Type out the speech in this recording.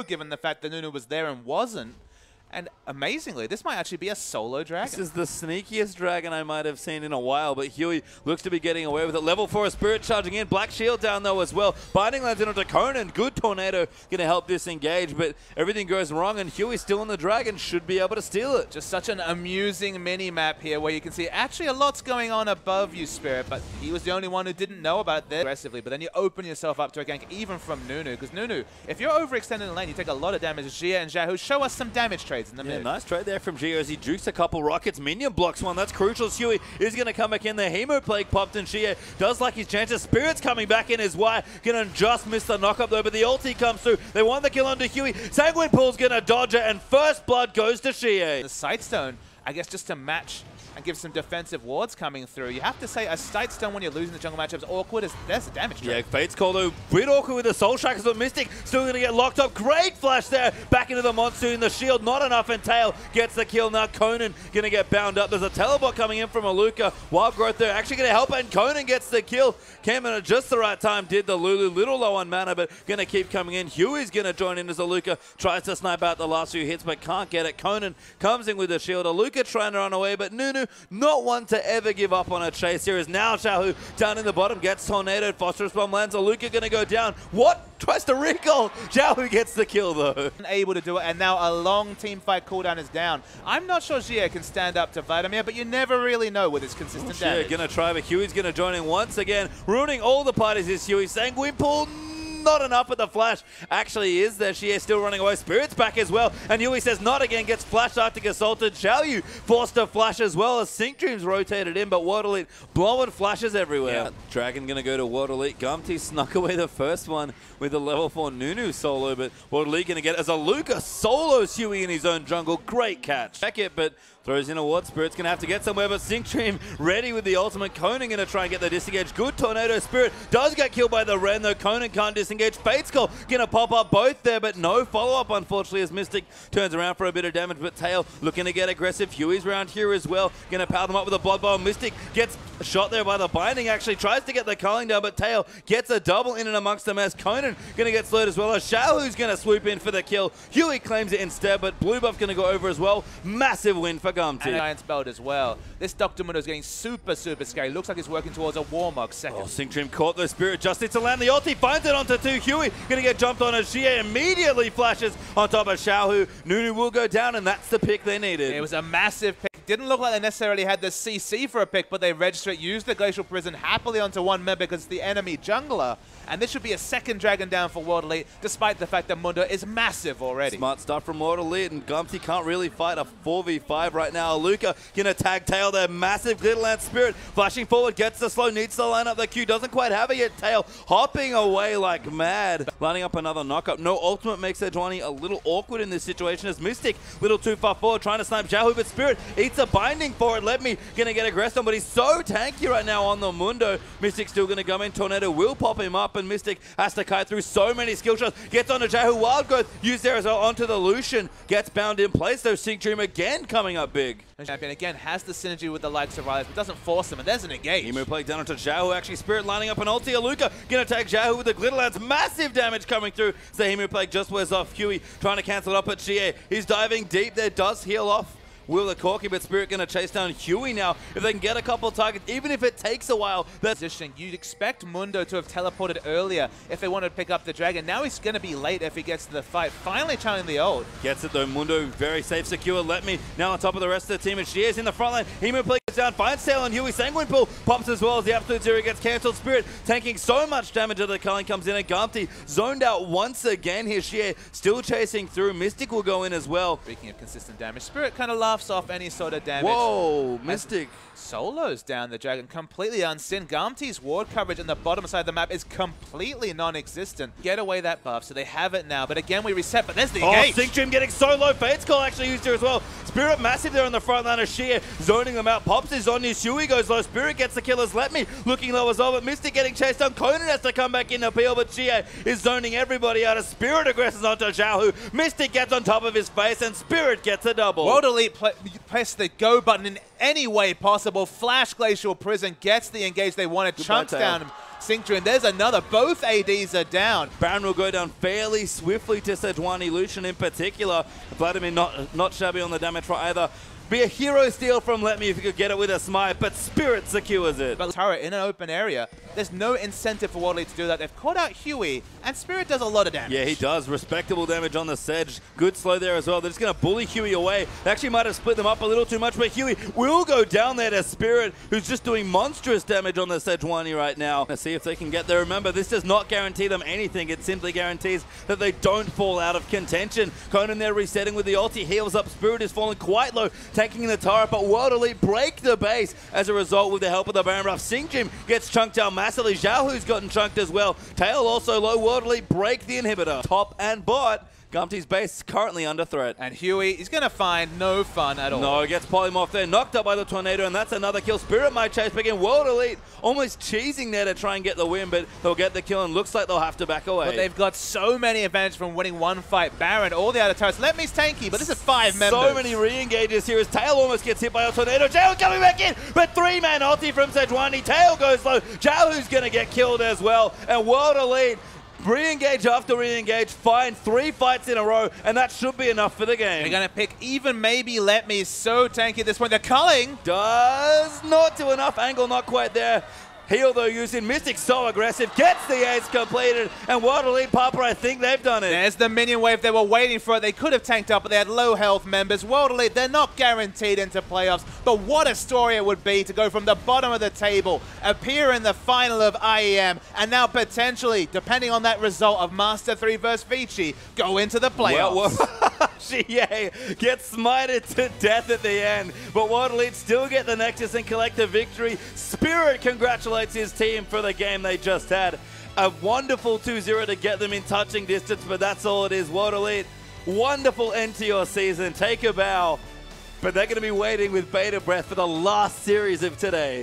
given the fact that Nunu was there and wasn't. And amazingly, this might actually be a solo dragon. This is the sneakiest dragon I might have seen in a while, but Huey looks to be getting away with it. Level 4 Spirit charging in. Black Shield down though as well. Binding lands into Conan. Good Tornado going to help disengage, but everything goes wrong and Huey still on the dragon. Should be able to steal it. Just such an amusing mini-map here where you can see actually a lot's going on above you, Spirit, but he was the only one who didn't know about this aggressively. But then you open yourself up to a gank even from Nunu, because Nunu, if you're overextended in the lane, you take a lot of damage. Xiye and xiaohu, show us some damage trades in the mid. Nice trade there from Xiye as he jukes a couple rockets. Minion blocks one. That's crucial. Huey is going to come back in there. Hemo Plague popped and Xiye does like his chances. Spirit's coming back in as well. Going to just miss the knock-up though, but the ulti comes through. They want the kill onto Huey. Sanguine Pool's going to dodge it, and first blood goes to Xiye. The Sightstone, I guess just to match and give some defensive wards coming through. You have to say a Sightstone when you're losing the jungle matchups awkward. There's a damage trade. Yeah, Fate's call though, bit awkward with the Soul Shackles, but Mystic still going to get locked up. Great flash there, back into the Monsoon. The shield not enough, and Tail gets the kill. Now Conan going to get bound up. There's a teleport coming in from Aluka. Wild Growth there actually going to help, and Conan gets the kill. Came in at just the right time, did the Lulu. Little low on mana, but going to keep coming in. Huey's going to join in as Aluka tries to snipe out the last few hits, but can't get it. Conan comes in with the shield. Aluka trying to run away, but Nunu not one to ever give up on a chase. Here is now xiaohu down in the bottom, gets tornadoed. Phosphorus bomb lands. Aluka going to go down. What? Tries to recall. xiaohu gets the kill though. Able to do it, and now a long team fight cooldown is down. I'm not sure Xiye can stand up to Vladimir, but you never really know with his consistent damage. Xiye going to try, but Huey's going to join in once again. Ruining all the parties is Huey. Sanguine Pool, not enough with the flash. Actually is there. Xiye still running away. Spirit's back as well. And Huey says not again. Gets flash Arctic assaulted. xiaohu forced to flash as well as sinkDream's rotated in, but World Elite blowing flashes everywhere. Yeah. Dragon going to go to World Elite. Gamtee snuck away the first one with the level 4 Nunu solo, but World Elite going to get as Aluka solos Huey in his own jungle. Great catch. Check it, but throws in a ward. Spirit's going to have to get somewhere, but sinkDream ready with the ultimate. Conan going to try and get the disengage. Good Tornado. Spirit does get killed by the Ren, though Conan can't disengage. Fate's Call going to pop up both there, but no follow-up, unfortunately, as Mystic turns around for a bit of damage, but Tail looking to get aggressive. Huey's around here as well. Going to power them up with a Blood Bowl. Mystic gets shot there by the Binding, actually tries to get the culling down, but Tail gets a double in and amongst them as Conan going to get slowed as well. As xiaohu's going to swoop in for the kill. Huey claims it instead, but Blue Buff going to go over as well. Massive win for Gamtee. And Giant's Belt as well. This Dr. Mundo is getting super scary. Looks like he's working towards a Warmog second. Oh, sinkDream caught the Spirit just needs to land the ulti. Finds it onto 2. Huey going to get jumped on as Xiye immediately flashes on top of xiaohu. Nunu will go down, and that's the pick they needed. It was a massive pick. Didn't look like they necessarily had the CC for a pick, but they register it, used the Glacial Prison happily onto one member because it's the enemy jungler. And this should be a second dragon down for World Elite, despite the fact that Mundo is massive already. Smart stuff from World Elite, and Gamtee can't really fight a 4v5 right now. Aluka gonna tag Tail there. Massive Glitterland Spirit flashing forward, gets the slow, needs to line up the Q, doesn't quite have it yet. Tail hopping away like mad. Lining up another knockup. No ultimate makes Sejuani a little awkward in this situation as Mystic, little too far forward, trying to snipe xiaohu, but Spirit eats a binding for it. LetMe gonna get aggressed on, but he's so tanky right now on the Mundo. Mystic still gonna come in. Tornado will pop him up, and Mystic has to kite through so many skill shots. Gets onto xiaohu. Wild Growth used there as well onto the Lucian. Gets bound in place though. sinkDream again coming up big. Champion again has the synergy with the likes of Riley, but doesn't force them, and there's an engage. Emo Plague down onto xiaohu. Actually, Spirit lining up an ulti. Aluka gonna tag xiaohu with the Glitterlands. Massive damage coming through. So Emo Plague just wears off. Huey trying to cancel it up at Xiye. He's diving deep there. Does heal off Will the Corki, but Spirit going to chase down Huey now. If they can get a couple of targets, even if it takes a while. Positioning. You'd expect Mundo to have teleported earlier if they wanted to pick up the dragon. Now he's going to be late if he gets to the fight. Finally channeling the ult. Gets it though. Mundo very safe, secure. LetMe now on top of the rest of the team. And Xiye's in the front line. Hemo Plague gets down, finds Tail and Huey. Sanguine Pool pops as well as the Absolute Zero gets cancelled. Spirit tanking so much damage that the culling comes in. And Gamtee zoned out once again here. Xiye still chasing through. Mystic will go in as well. Speaking of consistent damage, Spirit kind of laughs off any sort of damage. Whoa, Mystic. Solos down the dragon, completely unseen. Gamtee's ward coverage on the bottom side of the map is completely non-existent. Get away that buff, so they have it now. But again, we reset, but there's the engage. sinkDream getting so low. Fate's Call actually used here as well. Spirit massive there on the front line of Xiye, zoning them out. Pops is on his Huey goes low. Spirit gets the killers. LetMe looking low as well, but Mystic getting chased down. Conan has to come back in to peel, but Xiye is zoning everybody out. As Spirit aggresses onto xiaohu. Mystic gets on top of his face, and Spirit gets a double. World Elite press the go button in any way possible. Flash Glacial Prison gets the engage they wanted. Chunks down him. sinkDream. There's another. Both ADs are down. Baron will go down fairly swiftly to Sejuani, Lucian in particular. Vladimir not shabby on the damage for either. Be a hero steal from LetMe if you could get it with a smite, but Spirit secures it. But turret in an open area, there's no incentive for World Elite to do that. They've caught out xiye, and Spirit does a lot of damage. Yeah, he does. Respectable damage on the Sedge. Good slow there as well. They're just going to bully xiye away. They actually might have split them up a little too much, but xiye will go down there to Spirit, who's just doing monstrous damage on the Sejuani right now. Let's see if they can get there. Remember, this does not guarantee them anything. It simply guarantees that they don't fall out of contention. Conan there resetting with the ulti. Heals up. Spirit is falling quite low, taking the turret, but World Elite break the base as a result with the help of the Baron buff. sinkDream gets chunked down massively. xiaohu's gotten chunked as well. Tail also low. World Elite break the inhibitor. Top and bot. Gamtee's base is currently under threat. And xiye is going to find no fun at all. No, gets polymorphed there, knocked up by the tornado, and that's another kill. Spirit might chase back in. World Elite almost cheesing there to try and get the win, but they'll get the kill, and looks like they'll have to back away. But they've got so many advantages from winning one fight. Baron, all the other turrets. LetMe's tanky, but this is 5 members. So many re-engages here as Tail almost gets hit by a tornado. Tail coming back in, but 3-man ulti from Sejuani. Tail goes low. xiaohu's going to get killed as well, and World Elite re-engage after re-engage, find 3 fights in a row, and that should be enough for the game. They're going to pick even maybe LetMe. So tanky at this point. They're culling. Does not do enough. Angle not quite there. Heal though using Mystic, so aggressive, gets the ace completed, and World Elite Papa, I think they've done it. There's the minion wave. They were waiting for it. They could have tanked up, but they had low health members. World Elite, they're not guaranteed into playoffs, but what a story it would be to go from the bottom of the table, appear in the final of IEM, and now potentially, depending on that result of Master 3 versus Vici, go into the playoffs. xiye gets smited to death at the end, but World Elite still get the Nexus and collect the victory. Spirit congratulates his team for the game they just had. A wonderful 2-0 to get them in touching distance, but that's all it is. World Elite, wonderful end to your season. Take a bow, but they're going to be waiting with bated breath for the last series of today.